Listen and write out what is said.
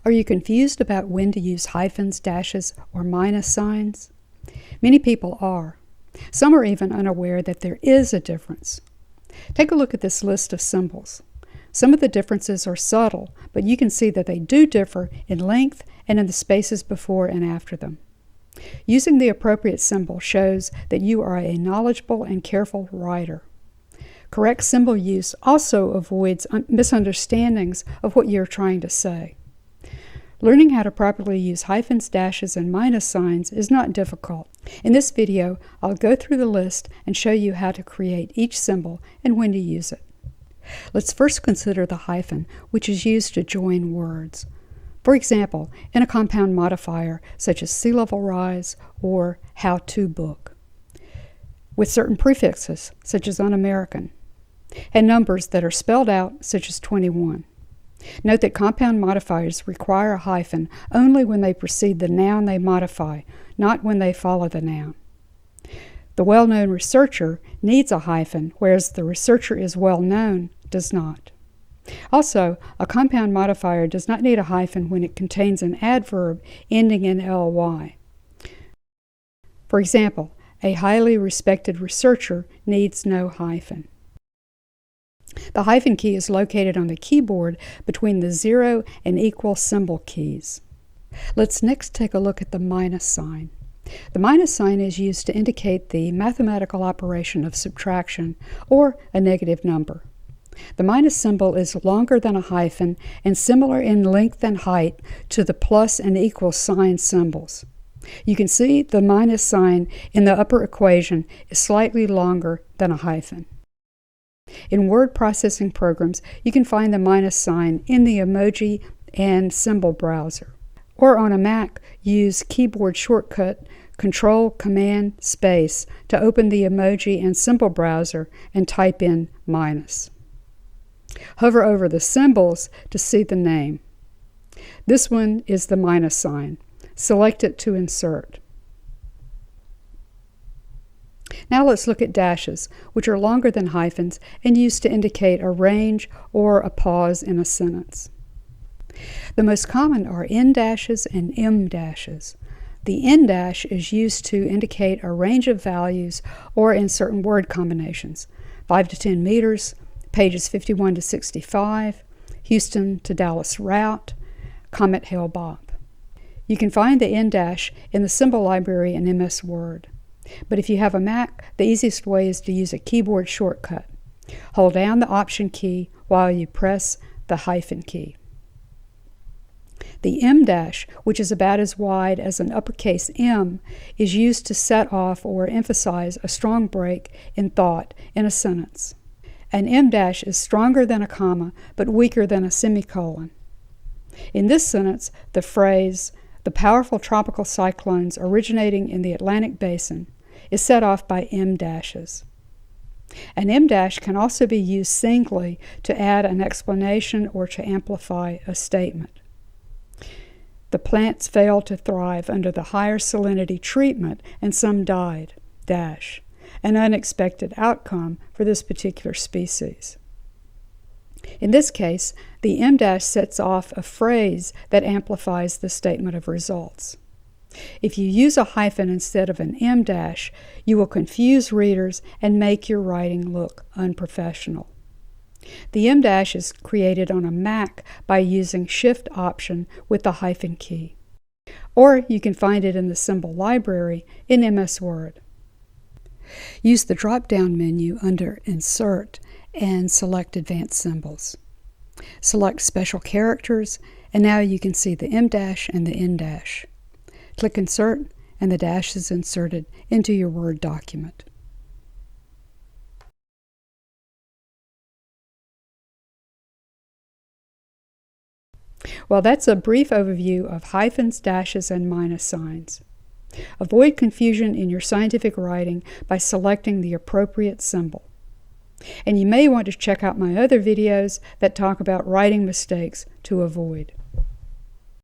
Are you confused about when to use hyphens, dashes, or minus signs? Many people are. Some are even unaware that there is a difference. Take a look at this list of symbols. Some of the differences are subtle, but you can see that they do differ in length and in the spaces before and after them. Using the appropriate symbol shows that you are a knowledgeable and careful writer. Correct symbol use also avoids misunderstandings of what you're trying to say. Learning how to properly use hyphens, dashes, and minus signs is not difficult. In this video, I'll go through the list and show you how to create each symbol and when to use it. Let's first consider the hyphen, which is used to join words. For example, in a compound modifier such as sea level rise or how-to book, with certain prefixes such as un-American, and numbers that are spelled out such as 21. Note that compound modifiers require a hyphen only when they precede the noun they modify, not when they follow the noun. The well-known researcher needs a hyphen, whereas the researcher is well-known does not. Also, a compound modifier does not need a hyphen when it contains an adverb ending in ly. For example, a highly respected researcher needs no hyphen. The hyphen key is located on the keyboard between the 0 and equal symbol keys. Let's next take a look at the minus sign. The minus sign is used to indicate the mathematical operation of subtraction or a negative number. The minus symbol is longer than a hyphen and similar in length and height to the plus and equal sign symbols. You can see the minus sign in the upper equation is slightly longer than a hyphen. In word processing programs, you can find the minus sign in the emoji and symbol browser. Or on a Mac, use keyboard shortcut Control-Command-Space to open the emoji and symbol browser and type in minus. Hover over the symbols to see the name. This one is the minus sign. Select it to insert. Now let's look at dashes, which are longer than hyphens and used to indicate a range or a pause in a sentence. The most common are N dashes and M dashes. The N dash is used to indicate a range of values or in certain word combinations, 5 to 10 meters, pages 51 to 65, Houston to Dallas route, Comet Hail Bob. You can find the N dash in the symbol library in MS Word. But if you have a Mac, the easiest way is to use a keyboard shortcut. Hold down the Option key while you press the hyphen key. The M dash, which is about as wide as an uppercase M, is used to set off or emphasize a strong break in thought in a sentence. An M dash is stronger than a comma, but weaker than a semicolon. In this sentence, the phrase, "The powerful tropical cyclones originating in the Atlantic Basin," is set off by M dashes. An M dash can also be used singly to add an explanation or to amplify a statement. The plants failed to thrive under the higher salinity treatment and some died, dash, an unexpected outcome for this particular species. In this case, the M dash sets off a phrase that amplifies the statement of results. If you use a hyphen instead of an M dash, you will confuse readers and make your writing look unprofessional. The M dash is created on a Mac by using Shift-Option with the hyphen key. Or you can find it in the symbol library in MS Word. Use the drop-down menu under Insert and select Advanced Symbols. Select Special Characters, and now you can see the M dash and the N dash. Click Insert, and the dash is inserted into your Word document. Well, that's a brief overview of hyphens, dashes, and minus signs. Avoid confusion in your scientific writing by selecting the appropriate symbol. And you may want to check out my other videos that talk about writing mistakes to avoid.